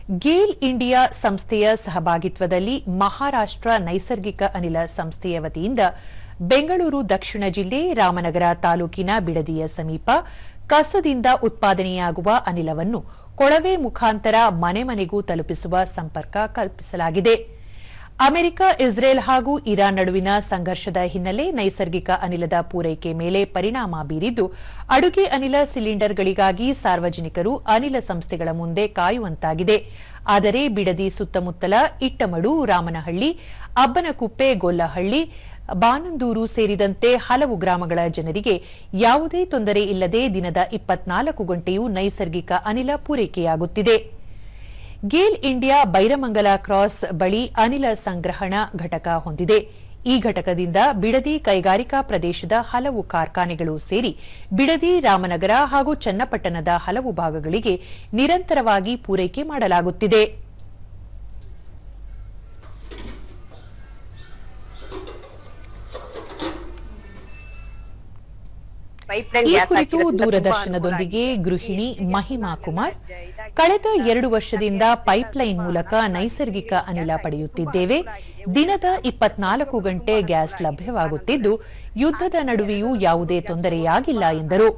GAIL India ಸಂಸ್ಥೆಯ ಸಹಭಾಗಿತ್ವದಲ್ಲಿ ಮಹಾರಾಷ್ಟ್ರ ನೈಸರ್ಗಿಕ ಅನಿಲ ಸಂಸ್ಥೆಯ ವತಿಯಿಂದ ಬೆಂಗಳೂರು ದಕ್ಷಿಣ ಜಿಲ್ಲೆ ರಾಮನಗರ ತಾಲೂಕಿನ ಬಿಡದಿಯ ಸಮೀಪ ಕಸದಿಂದ ಉತ್ಪಾದನೆಯಾಗುವ ಅನಿಲವನ್ನು ಕೊಳವೆ ಮುಖಾಂತರ ಮನೆ ಮನೆಗೂ ತಲುಪಿಸುವ ಸಂಪರ್ಕ ಕಲ್ಪಿಸಲಾಗಿದೆ. ಅಮೆರಿಕ, ಇಸ್ರೇಲ್ ಹಾಗೂ ಇರಾನ್ ನಡುವಿನ ಸಂಘರ್ಷದ ಹಿನ್ನೆಲೆ ನೈಸರ್ಗಿಕ ಅನಿಲದ ಪೂರೈಕೆ ಮೇಲೆ ಪರಿಣಾಮ ಬೀರಿದ್ದು, ಅಡುಗೆ ಅನಿಲ ಸಿಲಿಂಡರ್ಗಳಿಗಾಗಿ ಸಾರ್ವಜನಿಕರು ಅನಿಲ ಸಂಸ್ಥೆಗಳ ಮುಂದೆ ಕಾಯುವಂತಾಗಿದೆ. ಆದರೆ ಬಿಡದಿ ಸುತ್ತಮುತ್ತಲ ಇಟ್ಟಮಡು, ರಾಮನಹಳ್ಳಿ, ಅಬ್ಬನಕುಪ್ಪೆ, ಗೊಲ್ಲಹಳ್ಳಿ, ಬಾನಂದೂರು ಸೇರಿದಂತೆ ಹಲವು ಗ್ರಾಮಗಳ ಜನರಿಗೆ ಯಾವುದೇ ತೊಂದರೆ ಇಲ್ಲದೆ ದಿನದ 24 ಗಂಟೆಯೂ ನೈಸರ್ಗಿಕ ಅನಿಲ ಪೂರೈಕೆಯಾಗುತ್ತಿದೆ. ಗೇಲ್ ಇಂಡಿಯಾ ಬೈರಮಂಗಲ ಕ್ರಾಸ್ ಬಳಿ ಅನಿಲ ಸಂಗ್ರಹಣಾ ಘಟಕ ಹೊಂದಿದೆ. ಈ ಘಟಕದಿಂದ ಬಿಡದಿ ಕೈಗಾರಿಕಾ ಪ್ರದೇಶದ ಹಲವು ಕಾರ್ಖಾನೆಗಳು ಸೇರಿ ಬಿಡದಿ, ರಾಮನಗರ ಹಾಗೂ ಚನ್ನಪಟ್ಟಣದ ಹಲವು ಭಾಗಗಳಿಗೆ ನಿರಂತರವಾಗಿ ಪೂರೈಕೆ ಮಾಡಲಾಗುತ್ತಿದೆ. ಈ ಕುರಿತು ದೂರದರ್ಶನದೊಂದಿಗೆ ಗೃಹಿಣಿ ಮಹಿಮಾ ಕುಮಾರ್, ಕಳೆದ 2 ವರ್ಷದಿಂದ ಪೈಪ್ಲೈನ್ ಮೂಲಕ ನೈಸರ್ಗಿಕ ಅನಿಲ ಪಡೆಯುತ್ತಿದ್ದೇವೆ. ದಿನದ 24 ಗಂಟೆ ಗ್ಯಾಸ್ ಲಭ್ಯವಾಗುತ್ತಿದ್ದು, ಯುದ್ಧದ ನಡುವೆಯೂ ಯಾವುದೇ ತೊಂದರೆಯಾಗಿಲ್ಲ ಎಂದರು.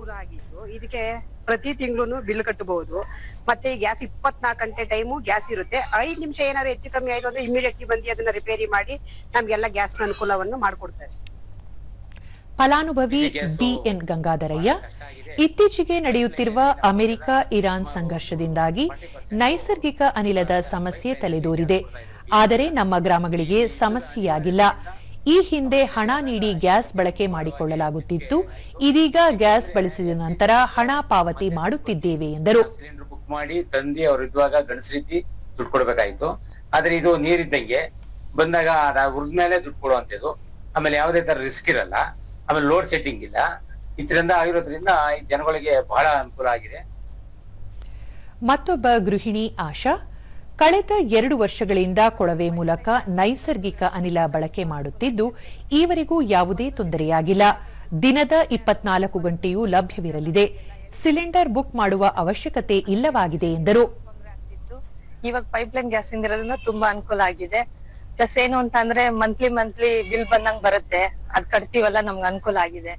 ಇದಕ್ಕೆ ಪ್ರತಿ ತಿಂಗಳು ಬಿಲ್ ಕಟ್ಟಬಹುದು. ಮತ್ತೆ ಗ್ಯಾಸ್ 24 ಗಂಟೆ ಟೈಮು ಗ್ಯಾಸ್ ಇರುತ್ತೆ. 5 ನಿಮಿಷ ಏನಾದ್ರು ಹೆಚ್ಚು ಕಮ್ಮಿ ಆಯ್ತು ಅಂದ್ರೆ ಇಮಿಡಿಯೇಟ್ಲಿ ಬಂದು ಅದನ್ನ ರಿಪೇರಿ ಮಾಡಿ ನಮ್ಗೆಲ್ಲ ಗ್ಯಾಸ್ ಅನುಕೂಲವನ್ನು ಮಾಡಿಕೊಡ್ತಾರೆ. ಫಲಾನುಭವಿ ಬಿಎನ್ ಗಂಗಾಧರಯ್ಯ, ಇತ್ತೀಚೆಗೆ ನಡೆಯುತ್ತಿರುವ ಅಮೆರಿಕ ಇರಾನ್ ಸಂಘರ್ಷದಿಂದಾಗಿ ನೈಸರ್ಗಿಕ ಅನಿಲದ ಸಮಸ್ಯೆ ತಲೆದೋರಿದೆ. ಆದರೆ ನಮ್ಮ ಗ್ರಾಮಗಳಿಗೆ ಸಮಸ್ಯೆಯಾಗಿಲ್ಲ. ಈ ಹಿಂದೆ ಹಣ ನೀಡಿ ಗ್ಯಾಸ್ ಬಳಕೆ ಮಾಡಿಕೊಳ್ಳಲಾಗುತ್ತಿತ್ತು. ಇದೀಗ ಗ್ಯಾಸ್ ಬಳಸಿದ ನಂತರ ಹಣ ಪಾವತಿ ಮಾಡುತ್ತಿದ್ದೇವೆ ಎಂದರು. ಸಿಲಿಂಡರ್ ಬುಕ್ ಮಾಡಿ ತಂದಿ ಅವ್ರು ಇದ್ದಾಗ ಗಣಸ ರೀತಿ ದುಡ್ಡು ಕೊಡ್ಬೇಕಾಯ್ತು. ಆದ್ರೆ ಇದು ನೀರಿದ್ದಂಗೆ ಬಂದಾಗ ಹುರಿದ್ಮೇಲೆ ದುಡ್ಡು ಕೊಡುವಂತದ್ದು. ಆಮೇಲೆ ಯಾವುದೇ ತರ ರಿಸ್ಕ್ ಇರಲ್ಲ. ಆಮೇಲೆ ಲೋಡ್ ಸೆಟ್ಟಿಂಗ್ ಇಲ್ಲ. ಇದರಿಂದ ಆಗಿರೋದ್ರಿಂದ ಈ ಜನಗಳಿಗೆ ಬಹಳ ಅನುಕೂಲ ಆಗಿದೆ. ಮತ್ತೊಬ್ಬ ಗೃಹಿಣಿ ಆಶಾ, ಕಳೆದ 2 ವರ್ಷಗಳಿಂದ ಕೊಳವೆ ಮೂಲಕ ನೈಸರ್ಗಿಕ ಅನಿಲ ಬಳಕೆ ಮಾಡುತ್ತಿದ್ದು, ಈವರೆಗೂ ಯಾವುದೇ ತೊಂದರೆಯಾಗಿಲ್ಲ. ದಿನದ 24 ಗಂಟೆಯೂ ಲಭ್ಯವಿರಲಿದೆ. ಸಿಲಿಂಡರ್ ಬುಕ್ ಮಾಡುವ ಅವಶ್ಯಕತೆ ಇಲ್ಲವಾಗಿದೆ ಎಂದರು. ಇವಾಗ ಪೈಪ್ಲೈನ್ ಗ್ಯಾಸ್ ಇಂದಿರೋದ್ರಿಂದ ತುಂಬಾ ಅನುಕೂಲ ಆಗಿದೆ. ಪ್ಲಸ್ ಏನು ಅಂತ ಅಂದ್ರೆ ಮಂತ್ಲಿ ಬಿಲ್ ಬಂದಂಗ್ ಬರುತ್ತೆ. ಅದ್ ಕಟ್ತೀವಲ್ಲ, ನಮ್ಗೆ ಅನುಕೂಲ ಆಗಿದೆ.